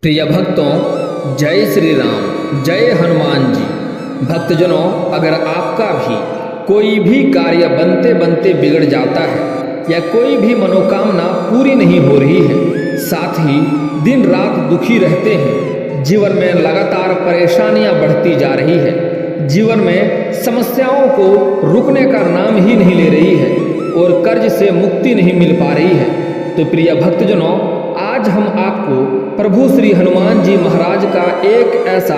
प्रिय भक्तों, जय श्री राम, जय हनुमान जी। भक्तजनों, अगर आपका भी कोई भी कार्य बनते बनते बिगड़ जाता है या कोई भी मनोकामना पूरी नहीं हो रही है, साथ ही दिन रात दुखी रहते हैं, जीवन में लगातार परेशानियां बढ़ती जा रही है, जीवन में समस्याओं को रुकने का नाम ही नहीं ले रही है और कर्ज से मुक्ति नहीं मिल पा रही है, तो प्रिय भक्तजनों, आज हम आपको प्रभु श्री हनुमान जी महाराज का एक ऐसा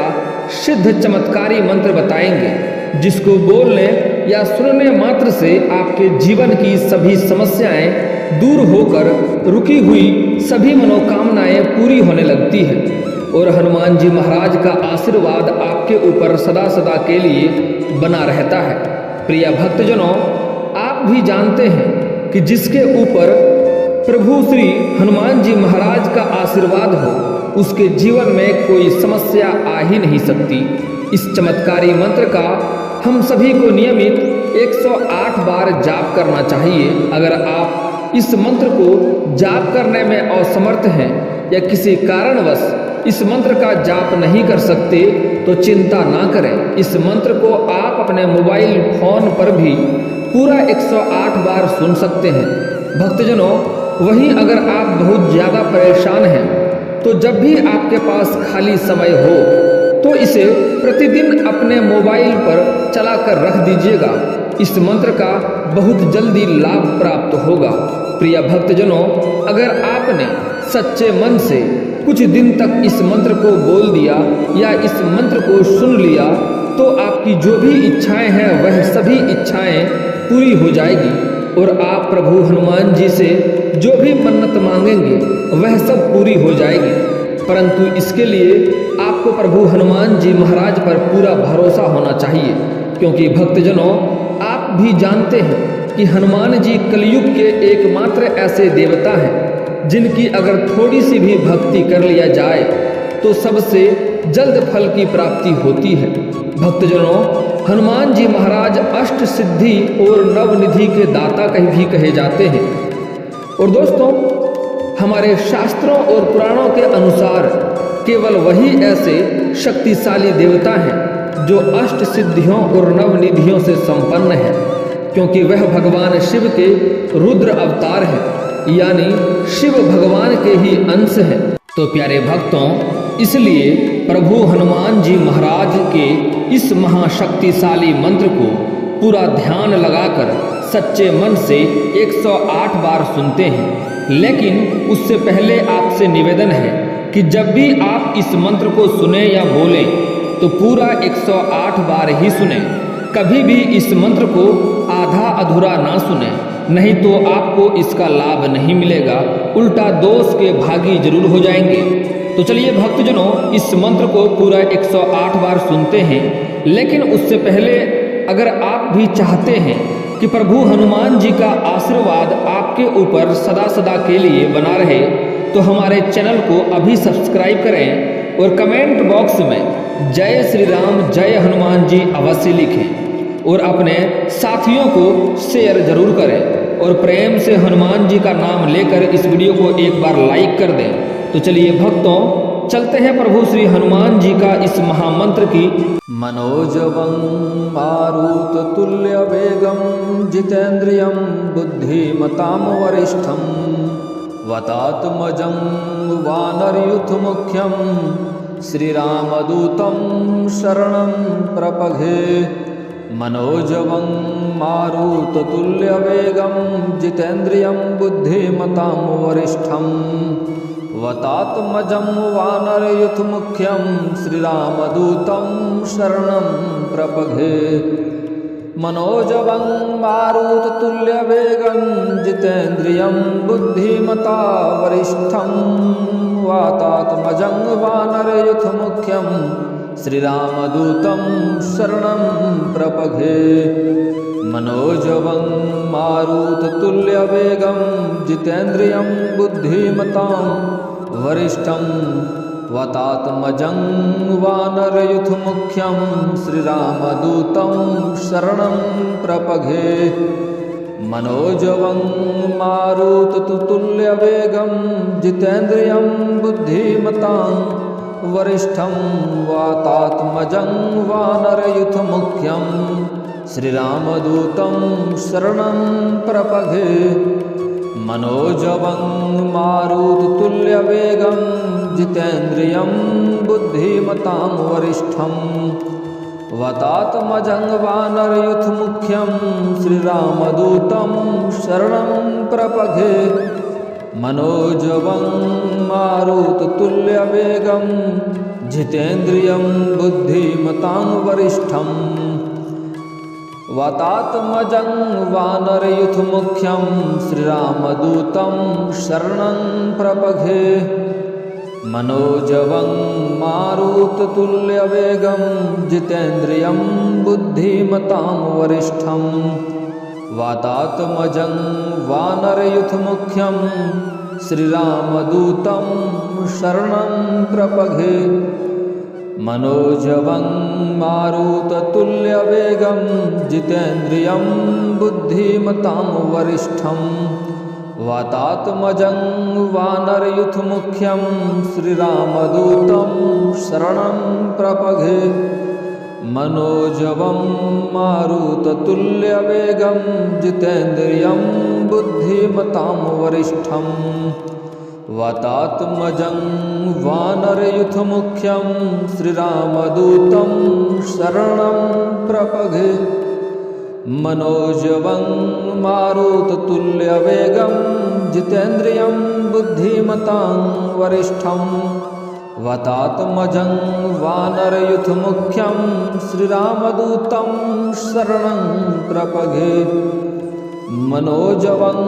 सिद्ध चमत्कारी मंत्र बताएंगे जिसको बोलने या सुनने मात्र से आपके जीवन की सभी समस्याएं दूर होकर रुकी हुई सभी मनोकामनाएं पूरी होने लगती है और हनुमान जी महाराज का आशीर्वाद आपके ऊपर सदा सदा के लिए बना रहता है। प्रिय भक्तजनों, आप भी जानते हैं कि जिसके ऊपर प्रभु श्री हनुमान जी महाराज का आशीर्वाद हो उसके जीवन में कोई समस्या आ ही नहीं सकती। इस चमत्कारी मंत्र का हम सभी को नियमित 108 बार जाप करना चाहिए। अगर आप इस मंत्र को जाप करने में असमर्थ हैं या किसी कारणवश इस मंत्र का जाप नहीं कर सकते तो चिंता ना करें। इस मंत्र को आप अपने मोबाइल फोन पर भी पूरा 108 बार सुन सकते हैं। भक्तजनों, वहीं अगर आप बहुत ज़्यादा परेशान हैं तो जब भी आपके पास खाली समय हो तो इसे प्रतिदिन अपने मोबाइल पर चलाकर रख दीजिएगा। इस मंत्र का बहुत जल्दी लाभ प्राप्त होगा। प्रिय भक्तजनों, अगर आपने सच्चे मन से कुछ दिन तक इस मंत्र को बोल दिया या इस मंत्र को सुन लिया तो आपकी जो भी इच्छाएं हैं वह सभी इच्छाएं पूरी हो जाएगी और आप प्रभु हनुमान जी से जो भी मन्नत मांगेंगे वह सब पूरी हो जाएगी। परंतु इसके लिए आपको प्रभु हनुमान जी महाराज पर पूरा भरोसा होना चाहिए, क्योंकि भक्तजनों, आप भी जानते हैं कि हनुमान जी कलयुग के एकमात्र ऐसे देवता हैं जिनकी अगर थोड़ी सी भी भक्ति कर लिया जाए तो सबसे जल्द फल की प्राप्ति होती है। भक्तजनों, हनुमान जी महाराज अष्ट सिद्धि और नवनिधि के दाता भी कहे जाते हैं। और दोस्तों, हमारे शास्त्रों और पुराणों के अनुसार केवल वही ऐसे शक्तिशाली देवता हैं जो अष्ट सिद्धियों और नवनिधियों से संपन्न हैं, क्योंकि वह भगवान शिव के रुद्र अवतार हैं, यानी शिव भगवान के ही अंश हैं। तो प्यारे भक्तों, इसलिए प्रभु हनुमान जी महाराज के इस महाशक्तिशाली मंत्र को पूरा ध्यान लगाकर सच्चे मन से 108 बार सुनते हैं। लेकिन उससे पहले आपसे निवेदन है कि जब भी आप इस मंत्र को सुने या बोलें तो पूरा 108 बार ही सुने। कभी भी इस मंत्र को आधा अधूरा ना सुने, नहीं तो आपको इसका लाभ नहीं मिलेगा, उल्टा दोष के भागी जरूर हो जाएंगे। तो चलिए भक्तजनों, इस मंत्र को पूरा 108 बार सुनते हैं। लेकिन उससे पहले अगर आप भी चाहते हैं कि प्रभु हनुमान जी का आशीर्वाद आपके ऊपर सदा सदा के लिए बना रहे तो हमारे चैनल को अभी सब्सक्राइब करें और कमेंट बॉक्स में जय श्री राम, जय हनुमान जी अवश्य लिखें और अपने साथियों को शेयर जरूर करें और प्रेम से हनुमान जी का नाम लेकर इस वीडियो को एक बार लाइक कर दें। तो चलिए भक्तों, चलते हैं प्रभु श्री हनुमान जी का इस महामंत्र की। मनोजवं मारुततुल्य वेगं जितेन्द्रियं बुद्धिमतां वरिष्ठं वतात्मजं वानरयूथमुख्यं श्रीरामदूतं शरणं प्रपघे। मनोजवं मारुततुल्य वेगं जितेन्द्रियं बुद्धिमतां वरिष्ठं वतात्मजं वानरयूथमुख्यं श्रीरामदूतं शरणं प्रपघे। मनोजवं मारुततुल्यवेगं जितेन्द्रियं बुद्धिमता वरिष्ठं वातात्मजं वानरयूथमुख्यं श्रीरामदूतं शरणं प्रपघे। मनोजवं मारुततुल्यवेगं जितेन्द्रियं बुद्धिमतां वरिष्ठं वतात्मजं वानरयूथमुख्यं श्रीरामदूतं शरणं प्रपघे। मनोजवं मारुततुल्यवेगं जितेन्द्रियं बुद्धिमतां वरिष्ठं वातात्मजं वानरयूथमुख्यं श्रीरामदूतं शरणं प्रपद्ये। मनोजवं मारुततुल्यवेगं जितेन्द्रियं बुद्धिमतां वरिष्ठं वातात्मजं वानरयूथमुख्यं श्रीरामदूतं शरणं प्रपद्ये। मनोजवं मारुततुल्यवेगं जितेन्द्रियं बुद्धिमतां वरिष्ठं वातात्मजं वानरयूथमुख्यं श्रीरामदूतं शरणं प्रपद्ये। मनोजवं मारुततुल्यवेगं जितेन्द्रियं बुद्धिमतां वरिष्ठं वातात्मजं वानरयूथमुख्यं श्रीरामदूतं शरणं प्रपद्ये। मनोजवं मारुततुल्यवेगं जितेन्द्रियं बुद्धिमतां वरिष्ठं वातात्मजं वानरयूथमुख्यं श्रीरामदूतं शरणं प्रपद्ये। मनोजवं मारुततुल्यवेगं जितेन्द्रियं बुद्धिमतां वरिष्ठं वातात्मजं वानरयूथमुख्यं श्रीरामदूतं शरणं प्रपद्ये। मनोजवं मारुततुल्यवेगं जितेन्द्रियं बुद्धिमतां वरिष्ठं वातात्मजं वानरयूथमुख्यं श्रीरामदूतं शरणं प्रपद्ये। मनोजवं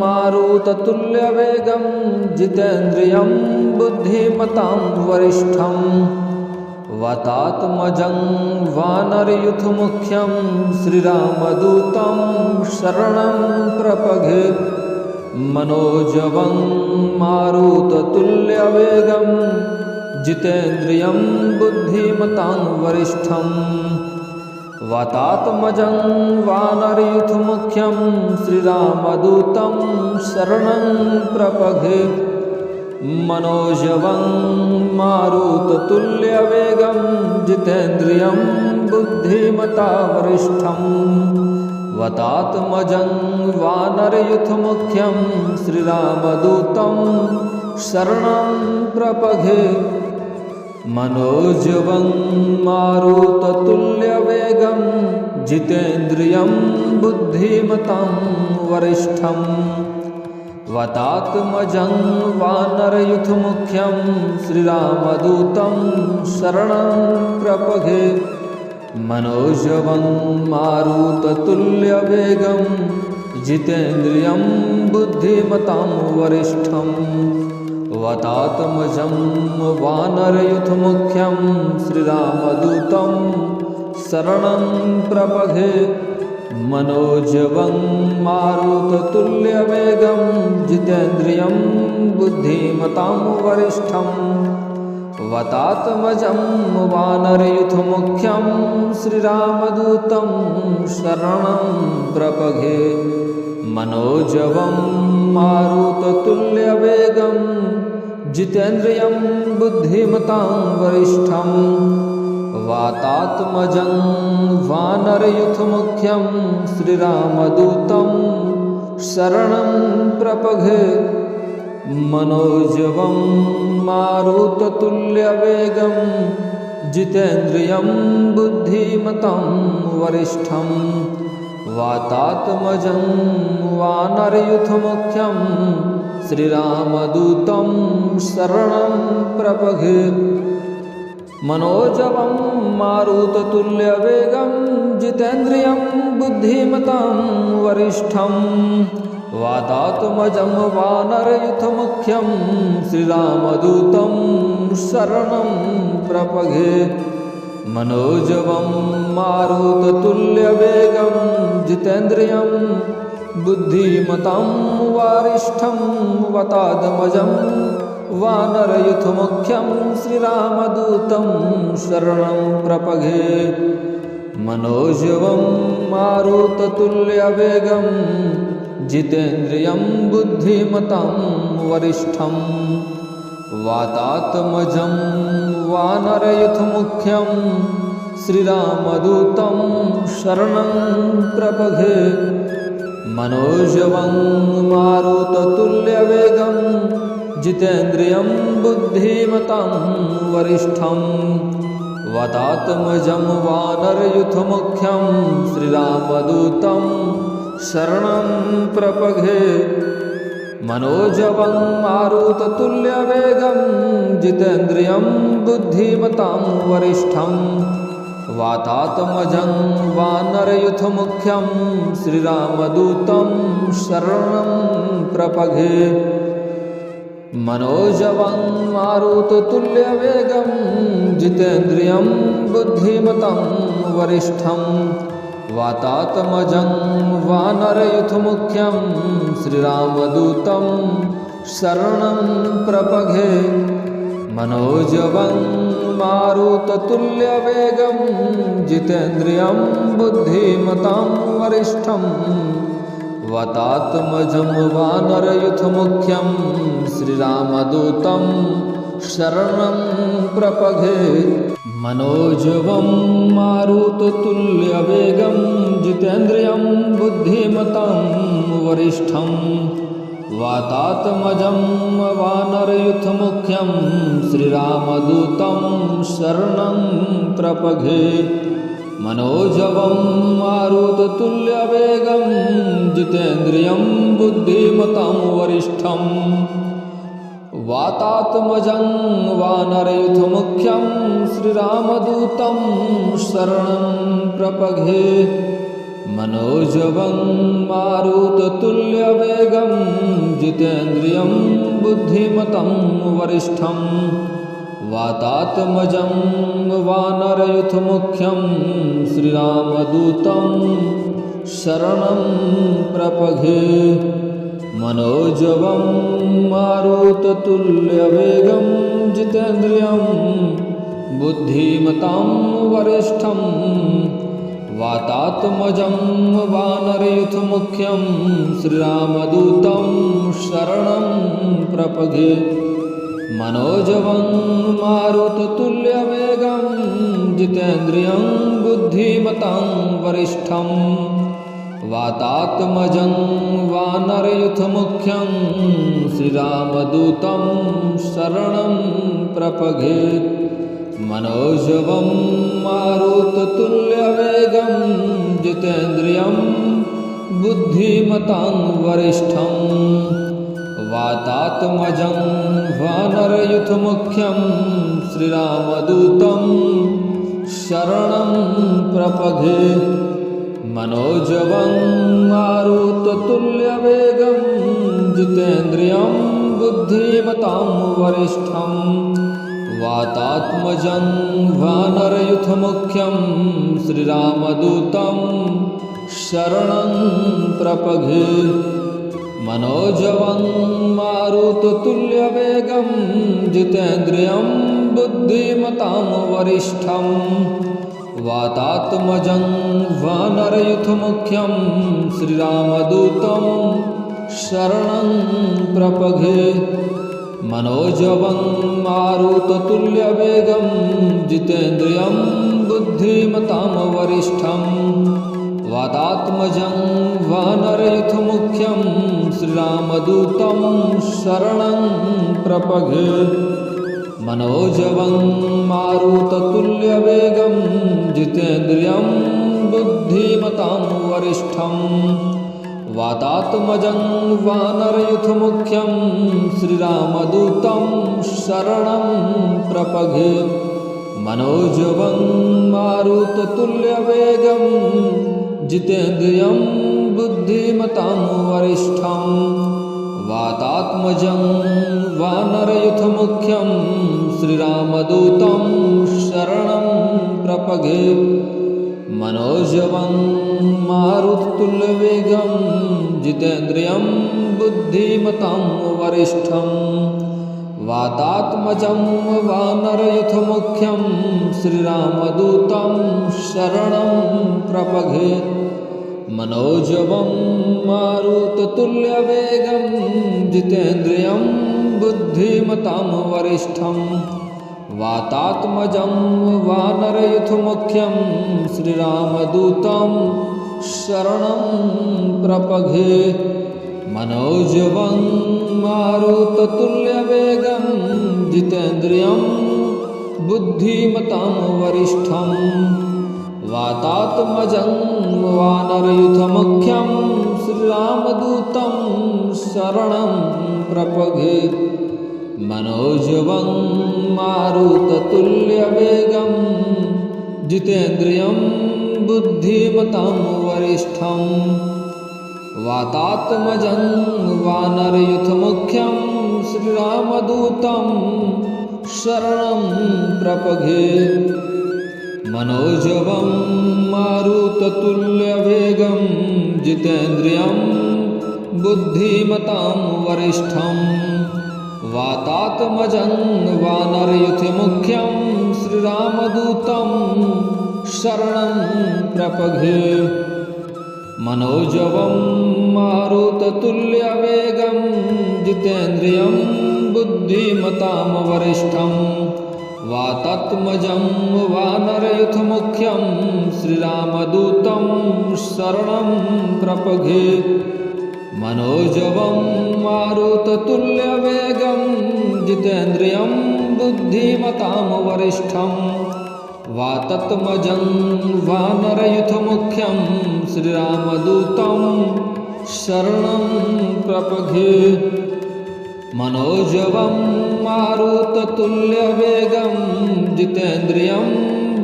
मारुततुल्यवेगं जितेन्द्रियं बुद्धिमतां वरिष्ठं वातात्मजं वानरयूथमुख्यं श्रीरामदूतं शरणं प्रपद्ये। मनोजवं मारुततुल्यवेगं जितेन्द्रियं बुद्धिमतां वरिष्ठं वातात्मजं वानरयूथमुख्यं श्रीरामदूतं शरणं प्रपद्ये। मनोजवं मारुततुल्यवेगं जितेन्द्रियं बुद्धिमतां वरिष्ठं वातात्मजं वानरयूथमुख्यं श्रीरामदूतं शरणं प्रपद्ये। मनोजवं मारुततुल्यवेगं जितेन्द्रियं बुद्धिमतां वरिष्ठं वातात्मजं वानरयूथमुख्यं श्रीरामदूतं शरणं प्रपद्ये। मनोजवं मारुततुल्यवेगं जितेन्द्रियं बुद्धिमतां वरिष्ठं वातात्मजं वानरयूथमुख्यं श्रीरामदूतं शरणं प्रपद्ये। मनोजवं मारुततुल्यवेगं जितेन्द्रियं बुद्धिमतां वरिष्ठं वातात्मजं वानरयूथमुख्यं श्रीरामदूतं शरणं प्रपद्ये। मनोजवं मारुततुल्यवेगं जितेन्द्रियं बुद्धिमतां वरिष्ठं वातात्मजं वानरयूथमुख्यं श्रीरामदूतं शरणं प्रपद्ये। मनोजवं मारुततुल्यवेगं जितेन्द्रियं बुद्धिमतां वरिष्ठं वातात्मजं वानरयूथमुख्यं श्रीरामदूतं शरणं प्रपद्ये। मनोजवं मारुततुल्यवेगं जितेन्द्रियं बुद्धिमतां वरिष्ठं वातात्मजं वानरयूथमुख्यं श्रीरामदूतं शरणं प्रपद्ये। मनोजवं मारुततुल्यवेगं जितेन्द्रियं बुद्धिमतां वरिष्ठं वातात्मजं वानरयूथमुख्यं श्रीरामदूतं शरणं प्रपद्ये। मनोजवं मारुततुल्यवेगं जितेन्द्रियं बुद्धिमतां वरिष्ठं वातात्मजं वानरयूथमुख्यं श्रीरामदूतं शरणं प्रपद्ये। मनोजवं मारुततुल्यवेगं जितेन्द्रियं बुद्धिमतां वरिष्ठं वातात्मजं वानरयूथमुख्यं श्रीरामदूतं शरणं प्रपद्ये। मनोजवं मारुततुल्यवेगं जितेन्द्रियं बुद्धिमतां वरिष्ठं वातात्मजं वानरयूथमुख्यं श्रीरामदूतं शरणं प्रपद्ये। मनोजवं मारुततुल्यवेगं जितेन्द्रियं बुद्धिमतां वरिष्ठं वातात्मजं वानरयूथमुख्यं श्रीरामदूतं शरणं प्रपद्ये। मनोजवं मारुततुल्यवेगं जितेन्द्रियं बुद्धिमतां वरिष्ठं वातात्मजं वानरयूथमुख्यं श्रीरामदूतं शरणं प्रपद्ये। मनोजवं मारुततुल्यवेगं जितेन्द्रियं बुद्धिमतां वरिष्ठं वातात्मजं वानरयूथमुख्यं श्रीरामदूतं शरणं प्रपद्ये। मनोजवं मारुततुल्यवेगं जितेन्द्रियं बुद्धिमतां वरिष्ठं वातात्मजं वानरयूथमुख्यं श्रीरामदूतं शरणं प्रपद्ये। मनोजवं मारुततुल्यवेगं जितेन्द्रियं बुद्धिमतां वरिष्ठं वातात्मजं वानरयूथमुख्यं श्रीरामदूतं शरणं प्रपद्ये। मनोजवं मारुततुल्यवेगं जितेन्द्रियं बुद्धिमतां वरिष्ठं वातात्मजं वानरयूथमुख्यं श्रीरामदूतं शरणं प्रपद्ये। मनोजवं मारुततुल्यवेगं जितेन्द्रियं बुद्धिमतां वरिष्ठं वातात्मजं वानरयूथमुख्यं श्रीरामदूतं शरणं प्रपद्ये। मनोजवं मारुततुल्यवेगं जितेन्द्रियं बुद्धिमतां वरिष्ठं वातात्मजं वानरयूथमुख्यं श्रीरामदूतं शरणं प्रपद्ये। मनोजवं मारुततुल्यवेगं जितेन्द्रियं बुद्धिमतां वरिष्ठं वातात्मजं वानरयूथमुख्यं श्रीरामदूतं शरणं प्रपद्ये। मनोजवं मारुततुल्यवेगं जितेन्द्रियं बुद्धिमतां वरिष्ठं वातात्मजं वानरयूथमुख्यं श्रीरामदूतं शरणं प्रपद्ये। मनोजवं मारुततुल्यवेगं जितेन्द्रियं बुद्धिमतां वरिष्ठं वातात्मजं वानरयूथमुख्यं श्रीरामदूतं शरणं प्रपद्ये। मनोजवं मारुततुल्यवेगं जितेन्द्रियं बुद्धिमतां वरिष्ठं वातात्मजं वानरयूथमुख्यं श्रीरामदूतं शरणं प्रपद्ये। मनोजवं मारुततुल्यवेगं जितेन्द्रियं बुद्धिमतां वरिष्ठं वातात्मजं वानरयूथमुख्यं श्रीरामदूतं शरणं प्रपद्ये। मनोजवं मारुततुल्यवेगं जितेन्द्रियं बुद्धिमतां वरिष्ठं वातात्मजं वानरयूथमुख्यं श्रीरामदूतं शरणं प्रपगे मनोजवं मारुततुल्यवेगं जितेन्द्रियं बुद्धिमतां वरिष्ठं वातात्मजं वानरयूथमुख्यं श्रीरामदूतं शरणं प्रपगे मनोजवं मारुततुल्यवेगं जितेन्द्रियं बुद्धिमतां वरिष्ठं वातात्मजं वानरयूथमुख्यं श्रीरामदूतं शरणं प्रपगे मनोजवं मारुततुल्यवेगं जितेन्द्रियं बुद्धिमतां वरिष्ठं वातात्मजं वानरयूथमुख्यं श्रीरामदूतं शरणं प्रपगे मनोजवं मारुततुल्यवेगं जितेन्द्रियं बुद्धिमतां वरिष्ठं वातात्मजं वानरयूथमुख्यं श्रीरामदूतं शरणं प्रपगे मनोजवं मारुततुल्यवेगं जितेन्द्रियं बुद्धिमतां वरिष्ठं वातात्मजं वानरयूथमुख्यं श्रीरामदूतं शरणं प्रपगे मनोजवं मारुततुल्यवेगं जितेन्द्रियं बुद्धिमतां वरिष्ठं वातात्मजं वानरयूथमुख्यं श्रीरामदूतं शरणं प्रपगे मनोजवं मारुततुल्यवेगं जितेन्द्रियं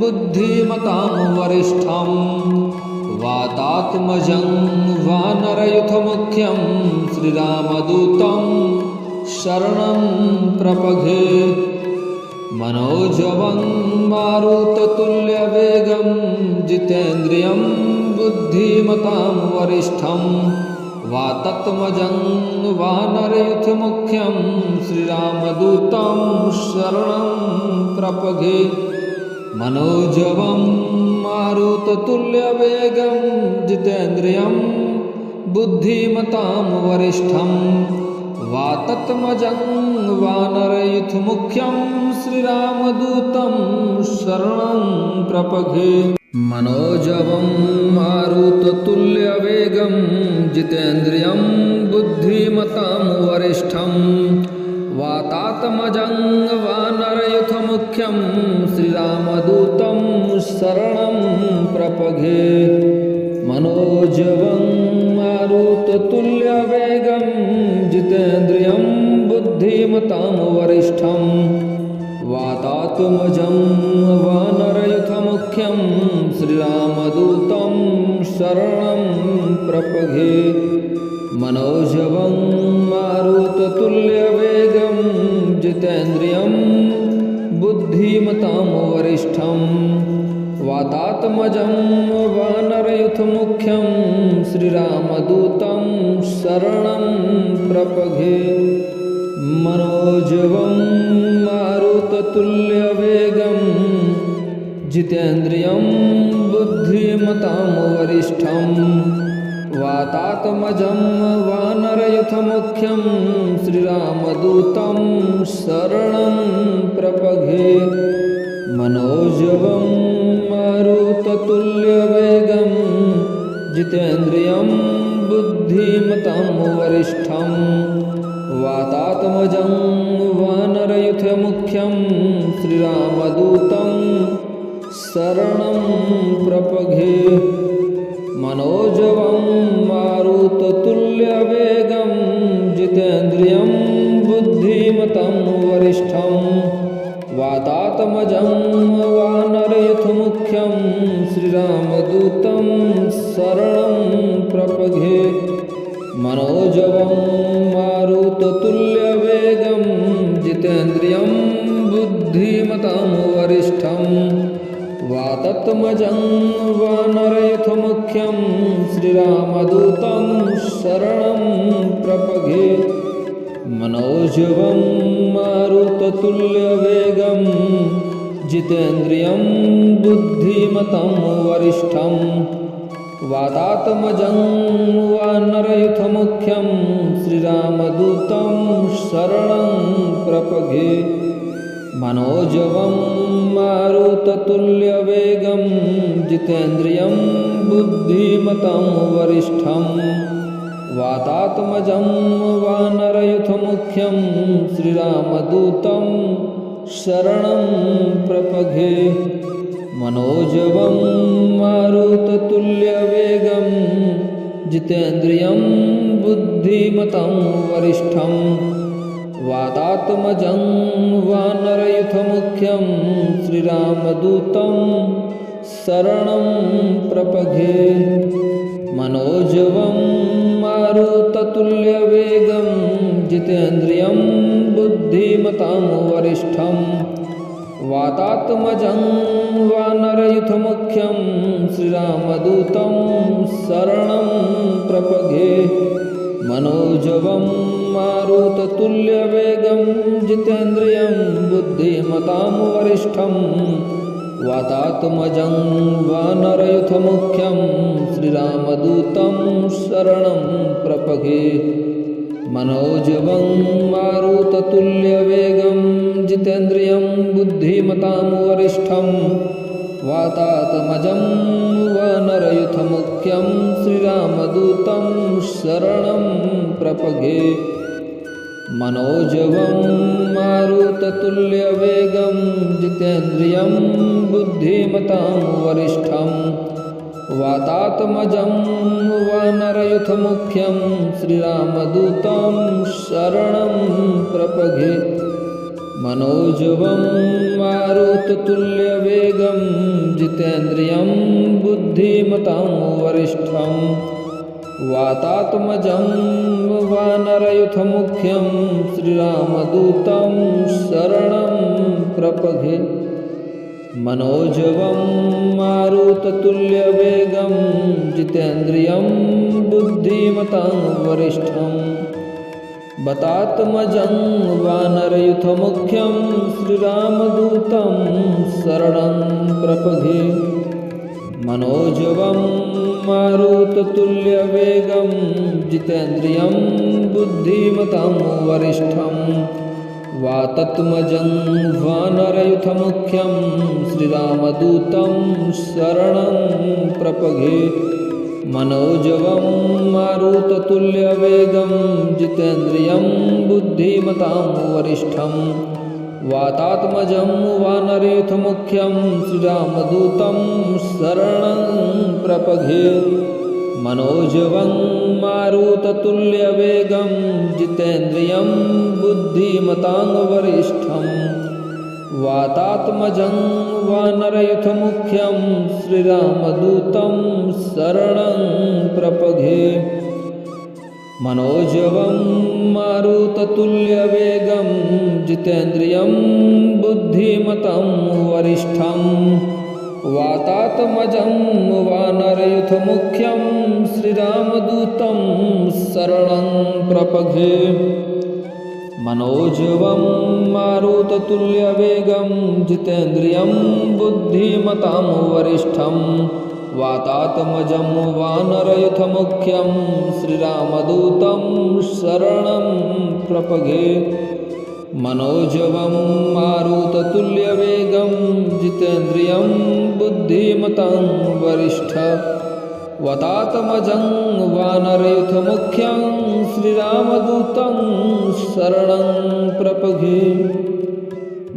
बुद्धिमतां वरिष्ठं वातात्मजं वानरयूथमुख्यं श्रीरामदूतं शरणं प्रपगे मनोजवं मारुततुल्यवेगं जितेन्द्रियं बुद्धिमतां वरिष्ठं वातात्मजं वानरयूथमुख्यं श्रीरामदूतं शरणं प्रपगे मनोजवं मारुततुल्यवेगं जितेन्द्रियं बुद्धिमतां वरिष्ठं वातात्मजं वानरयूथमुख्यं श्रीरामदूतं शरणं प्रपगे मनोजवं मारुततुल्यवेगं जितेन्द्रियं बुद्धिमतां वरिष्ठं वातात्मजं वानरयूथमुख्यं श्रीरामदूतं शरणं प्रपगे मनोजवं मारुततुल्यवेगं जितेन्द्रियं बुद्धिमतां वरिष्ठं वातात्मजं वानरयूथमुख्यं श्रीरामदूतं शरणं प्रपगे मनोजवं मारुततुल्यवेगं जितेन्द्रियं बुद्धिमतां वरिष्ठं वातात्मजं वानरयूथमुख्यं श्रीरामदूतं शरणं प्रपगे मनोजवं मारुततुल्यवेगं जितेन्द्रियं बुद्धिमतां वरिष्ठं वातात्मजं वानरयूथमुख्यं श्रीरामदूतं शरणं प्रपगे मनोजवं मारुततुल्यवेगं जितेन्द्रियं बुद्धिमतां वरिष्ठं वातात्मजं वानरयूथमुख्यं श्रीरामदूतं शरणं प्रपगे मनोजवं मारुततुल्यवेगं जितेन्द्रियं बुद्धिमतां वरिष्ठं वातात्मजं वानरयूथमुख्यं श्रीरामदूतं शरणं प्रपगे मनोजवं मारुततुल्यवेगं जितेन्द्रियं बुद्धिमतां वरिष्ठं वातात्मजं वानरयूथमुख्यं श्रीरामदूतं शरणं प्रपगे मनोजवं मारुततुल्यवेगं जितेन्द्रियं बुद्धिमतं वरिष्ठं वातात्मजं वानरयुथमुख्यं श्रीरामदूतं शरणं प्रपद्ये। मनोजवं मारुततुल्यवेगं जितेन्द्रियं बुद्धिमतं वरिष्ठं वातात्मजं वानरयुथमुख्यं श्रीरामदूतं शरणं प्रपद्ये। मनोजवं मारुततुल्यवेगं जितेन्द्रियं बुद्धिमतं वरिष्ठं वातात्मजं वानरयुथमुख्यं श्रीरामदूतं शरणं प्रपद्ये। मनोजवं मारुततुल्यवेगं जितेन्द्रियं बुद्धिमतं वरिष्ठं वातात्मजं वानरयुथमुख्यं श्रीरामदूतं शरणं प्रपद्ये। मनोजवं मारुततुल्यवेगं जितेन्द्रियं बुद्धिमतां वरिष्ठं वातात्मजं वानरयुथमुख्यं श्रीरामदूतं शरणं प्रपद्ये। मनोजवं मारुततुल्यवेगं जितेन्द्रियं बुद्धिमतां वरिष्ठं वातात्मजं वानरयुथमुख्यं श्रीरामदूतं शरणं प्रपद्ये। मनोजवं मारुततुल्यवेगं जितेन्द्रियं बुद्धिमतां वरिष्ठं वातात्मजं वानरयुथमुख्यं श्रीरामदूतं शरणं प्रपद्ये। मनोजवं मारुततुल्यवेगं जितेन्द्रियं बुद्धिमतां वरिष्ठं वातात्मजं वानरयुथमुख्यं श्रीरामदूतं शरणं प्रपद्ये। मनोजवं मारुततुल्यवेगं जितेन्द्रियं बुद्धिमतां वरिष्ठं वातात्मजं वानरयुथमुख्यं श्रीरामदूतं शरणं प्रपद्ये। मनोजवं मारुततुल्यवेगं जितेन्द्रियं बुद्धिमतां वरिष्ठं वातात्मजं वानरयुथमुख्यं श्रीरामदूतं शरणं प्रपद्ये। मनोजवं मारुततुल्यवेगं जितेन्द्रियं बुद्धिमतां वरिष्ठं वातात्मजं वानरयुथमुख्यं श्रीरामदूतं शरणं प्रपद्ये। मनोजवं मारुततुल्यवेगं जितेन्द्रियं बुद्धिमतां वरिष्ठं वातात्मजं वानरयुथमुख्यं श्रीरामदूतं शरणं प्रपद्ये। मनोजवं मारुततुल्यवेगं जितेन्द्रियं बुद्धिमतां वरिष्ठं वातात्मजं वानरयुथमुख्यं श्रीरामदूतं शरणं प्रपद्ये। मनोजवं मारुततुल्यवेगं जितेन्द्रियं बुद्धिमतां वरिष्ठं वातात्मजं वानरयुथमुख्यं श्रीरामदूतं शरणं प्रपद्ये। मनोजवं मारुततुल्यवेगं जितेन्द्रियं बुद्धिमतां वरिष्ठं वातात्मजं वानरयुथमुख्यं श्रीरामदूतं शरणं प्रपद्ये।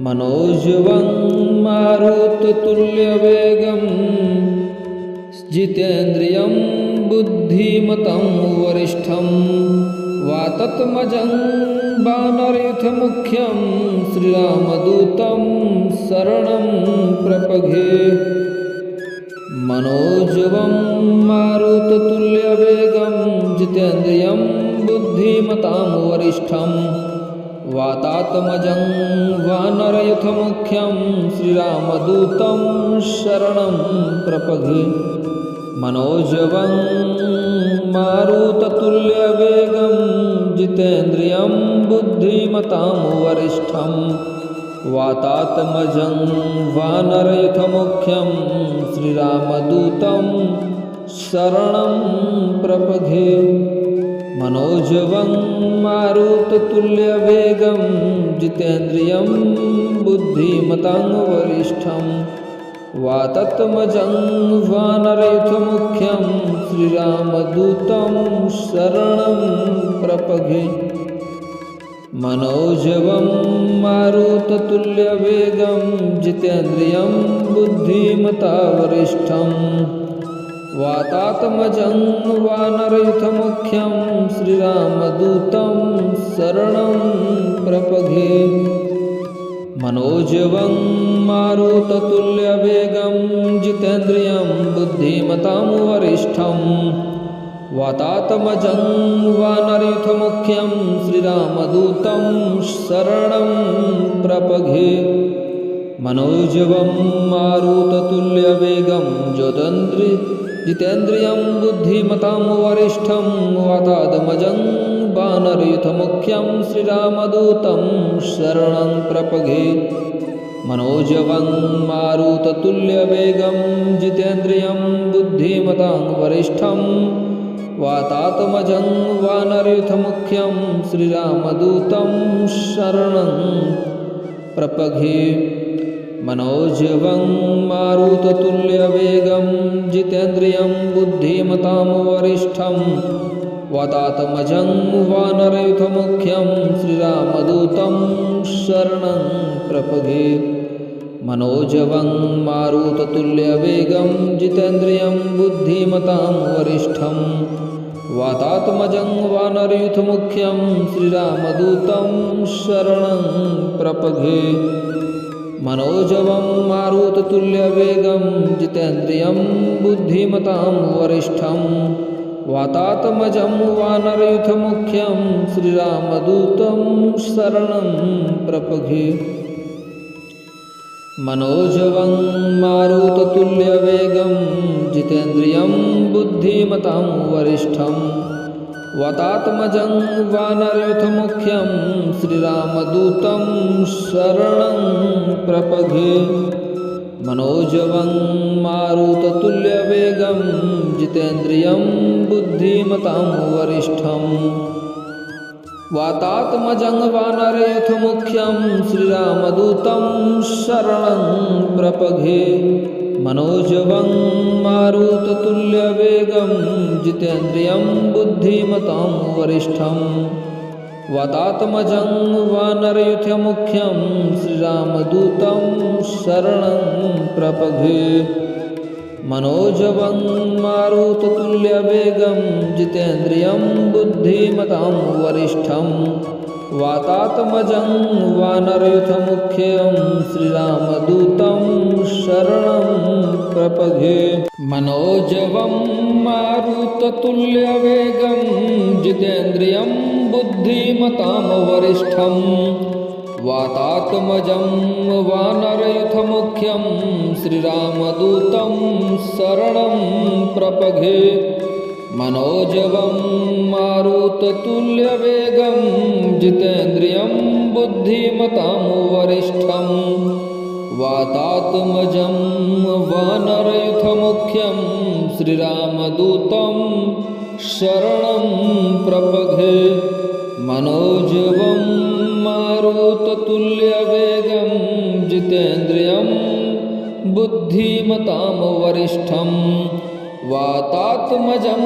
मनोजवं मारुततुल्यवेगं जितेन्द्रियं बुद्धिमतां वरिष्ठं वातात्मजं वानरयुथमुख्यं श्रीरामदूतं शरणं प्रपद्ये। मनोजवं मारुततुल्यवेगं जितेन्द्रियं बुद्धिमतां वरिष्ठं वातात्मजं वानरयुथमुख्यं श्रीरामदूतं शरणं प्रपद्ये। मनोजवं मारुततुल्यवेगं जितेन्द्रियं बुद्धिमतां वरिष्ठं वातात्मजं वानरयुथमुख्यं श्रीरामदूतं शरणं प्रपद्ये मनोजवं मारुततुल्यवेगं जितेन्द्रियं बुद्धिमतां वरिष्ठं वातात्मजं वानरयुथमुख्यं श्रीरामदूतं शरणं प्रपद्ये मनोजवं मारुततुल्यवेगं जितेन्द्रियं बुद्धिमतां वरिष्ठं वातात्मजं वानरयुथमुख्यं श्रीरामदूतं शरणं प्रपद्ये मनोजवं मारुततुल्यवेगं जितेन्द्रियं बुद्धिमतां वरिष्ठं वातात्मजं वानरयुथमुख्यं श्रीरामदूतं शरणं प्रपद्ये मनोजवं मारुततुल्यवेगं जितेन्द्रियं बुद्धिमतां वरिष्ठं वातात्मजं वानरयुथमुख्यं श्रीरामदूतं शरणं प्रपद्ये मनोजवं मारुततुल्यवेगं जितेन्द्रियं बुद्धिमतां वरिष्ठं वातात्मजं वानरयुथमुख्यं श्रीरामदूतं शरणं प्रपद्ये मनोजवं मारुततुल्यवेगं जितेन्द्रियं बुद्धिमतां वरिष्ठं वातात्मजं वानरयुथमुख्यं श्रीरामदूतं शरणं प्रपद्ये मनोजवं मारुततुल्यवेगं जितेन्द्रियं बुद्धिमतां वरिष्ठं वातात्मजं वानरयुथमुख्यं श्रीरामदूतं शरणं प्रपद्ये मनोजवं मारुततुल्यवेगं जितेन्द्रियं बुद्धिमतां वरिष्ठं वातात्मजं वानरयुथमुख्यं श्रीरामदूतं शरणं प्रपद्ये मनोजवं मारुततुल्यवेगं जितेन्द्रियं बुद्धिमतां वरिष्ठं वातात्मजं वानरयुथमुख्यं श्रीरामदूतं शरणं प्रपद्ये मनोजवं मारुततुल्यवेगं जितेन्द्रियं बुद्धिमतां वरिष्ठं वातात्मजं वानरयुथमुख्यं श्रीरामदूतं शरणं प्रपद्ये मनोजवं मारुततुल्यवेगं जितेन्द्रियं बुद्धिमतां वरिष्ठं वातात्मजं वानरयुथमुख्यं श्रीरामदूतं शरणं प्रपद्ये मनोजवं मारुततुल्यवेगं जितेन्द्रियं बुद्धिमतां वरिष्ठं वातात्मजं वानरयुथमुख्यं श्रीरामदूतं शरणं प्रपद्ये मनोजवं मारुततुल्यवेगं जितेन्द्रियं बुद्धिमतां वरिष्ठं वातात्मजं वानरयुथमुख्यं श्रीरामदूतं शरणं प्रपद्ये मनोजवं मारुततुल्यवेगं जितेन्द्रियं बुद्धिमतां वरिष्ठं वातात्मजं वानरयुथमुख्यं श्रीरामदूतं शरणं प्रपद्ये मनोजवं मारुततुल्यवेगं जितेन्द्रियं बुद्धिमतां वरिष्ठं वातात्मजं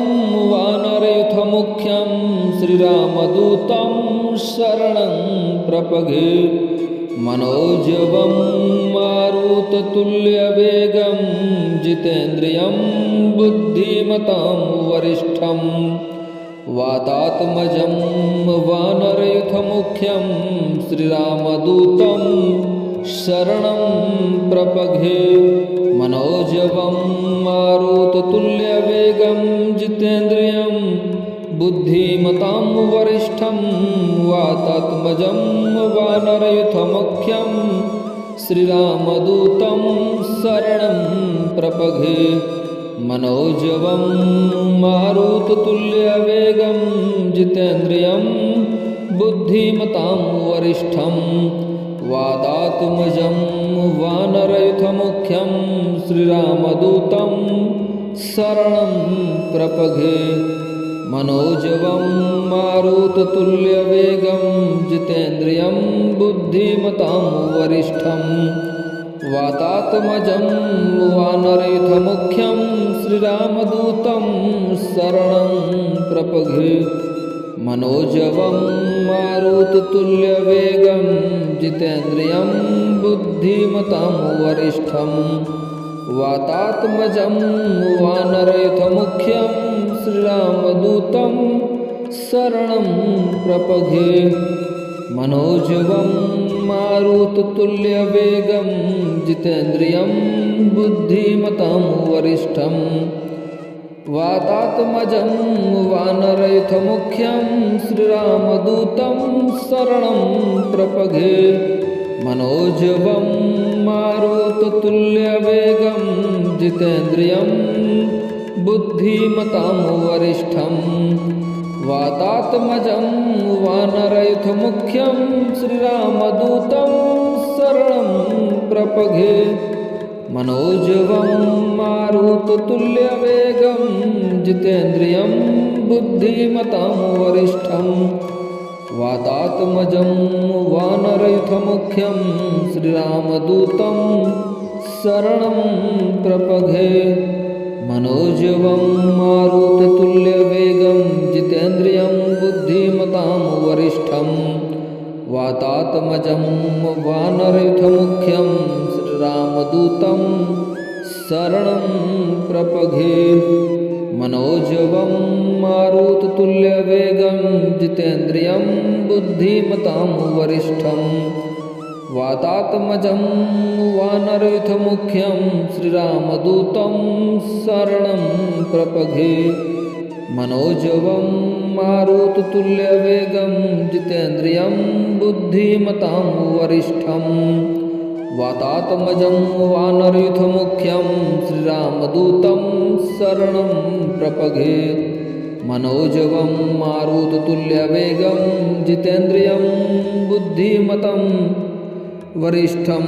वानरयुथमुख्यं श्रीरामदूतं शरणं प्रपद्ये मनोजवं मारुततुल्यवेगं जितेन्द्रियं बुद्धिमतां वरिष्ठं वातात्मजं वानरयुथमुख्यं श्रीरामदूतं शरणं प्रपद्ये मनोजवं मारुततुल्यवेगं जितेन्द्रियं बुद्धिमतां वरिष्ठं वातात्मजं वानरयुथमुख्यं श्रीरामदूतं शरणं प्रपद्ये मनोजवं मारुततुल्यवेगं जितेन्द्रियं बुद्धिमतां वरिष्ठं वातात्मजं वानरयुथमुख्यं श्रीरामदूतं शरणं प्रपगे मनोजवं मारुततुल्यवेगं जितेन्द्रियं बुद्धिमतां वरिष्ठं वातात्मजं वानरयुथमुख्यं श्रीरामदूतं शरणं प्रपगे मनोजवं मारुततुल्यवेगं जितेन्द्रियं बुद्धिमतां वरिष्ठं वातात्मजं वानरयुथमुख्यं श्रीरामदूतं शरणं प्रपगे मनोजवं मारुततुल्यवेगं जितेन्द्रियं बुद्धिमतां वरिष्ठं वातात्मजं वानरयुथमुख्यं श्रीरामदूतं शरणं प्रपगे मनोजवं मारुततुल्यवेगं जितेन्द्रियं बुद्धिमतां वरिष्ठं वातात्मजं वानरयुथमुख्यं श्रीरामदूतं शरणं प्रपगे मनोजवं मारुततुल्यवेगं जितेन्द्रियं बुद्धिमतां वरिष्ठं वातात्मजं वानरयुथमुख्यं श्रीरामदूतं शरणं प्रपगे मनोजवं मारुततुल्यवेगं जितेन्द्रियं बुद्धिमतां वरिष्ठं वातात्मजं वानरयुथमुख्यं श्रीरामदूतं शरणं प्रपगे मनोजवं मारुततुल्यवेगं जितेन्द्रियं बुद्धिमतां वरिष्ठं वातात्मजं वानरयुथमुख्यं श्रीरामदूतं शरणं प्रपगे मनोजवं मारुततुल्यवेगं जितेन्द्रियं बुद्धिमतां वरिष्ठं वातात्मजं वानरयुथमुख्यं श्रीरामदूतं शरणं प्रपगे मनोजवं मारुततुल्यवेगं जितेन्द्रियं बुद्धिमतां वरिष्ठं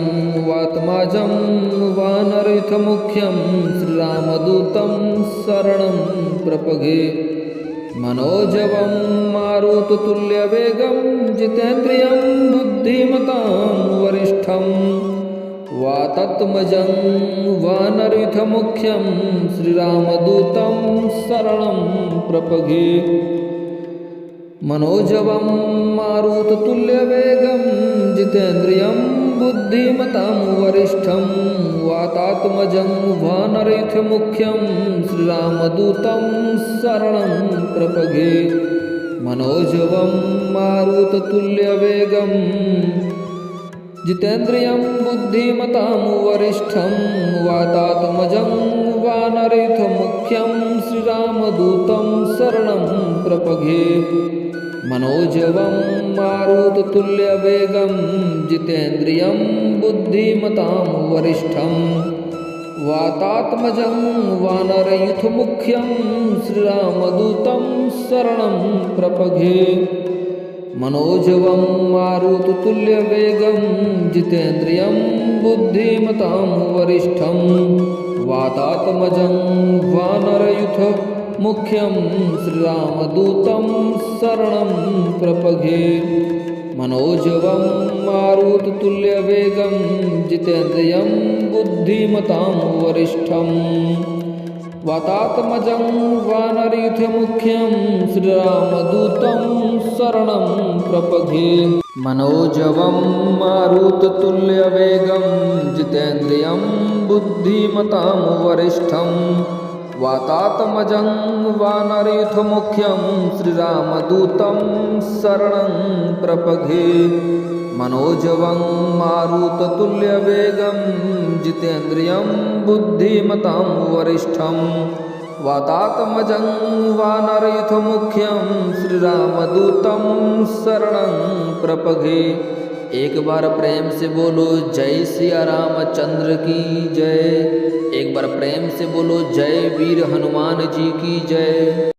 वात्मजं वानरयुथमुख्यं श्रीरामदूतं शरणं प्रपगे मनोजवं मारुततुल्यवेगं जितेन्द्रियं बुद्धिमतां वरिष्ठं वातात्मजं वानरयुथमुख्यं श्रीरामदूतं शरणं प्रपगे मनोजवं मारुततुल्यवेगं जितेन्द्रियं बुद्धिमतां वरिष्ठं वातात्मजं वानरयुथमुख्यं श्रीरामदूतं शरणं प्रपगे मनोजवं मारुततुल्यवेगं जितेन्द्रियं बुद्धिमतां वरिष्ठं वातात्मजं वानरयुथमुख्यं श्रीरामदूतं शरणं प्रपगे मनोजवं मारुततुल्यवेगं जितेन्द्रियं बुद्धिमतां वरिष्ठं वातात्मजं वानरयुथमुख्यं श्रीरामदूतं शरणं प्रपगे मनोजवं मारुततुल्यवेगं जितेन्द्रियं बुद्धिमतां वरिष्ठं वातात्मजं वानरयुथमुख्यं श्रीरामदूतं शरणं प्रपगे मनोजवं मारुततुल्यवेगं जितेन्द्रियं बुद्धिमतां वरिष्ठं वातात्मजं वानरयुथमुख्यं श्रीरामदूतं शरणं प्रपगे मनोजवं मारुततुल्यवेगं जितेन्द्रियं बुद्धिमतां वरिष्ठं वातात्मजं वानरयुथमुख्यं श्रीरामदूतं शरणं प्रपगे मनोजवं मारुततुल्यवेगं जितेन्द्रियं बुद्धिमतां वरिष्ठं वातात्मजं वानरयुथमुख्यं श्रीरामदूतं शरणं प्रपगे। एक बार प्रेम से बोलो जय सिया रामचंद्र की जय। एक बार प्रेम से बोलो जय वीर हनुमान जी की जय।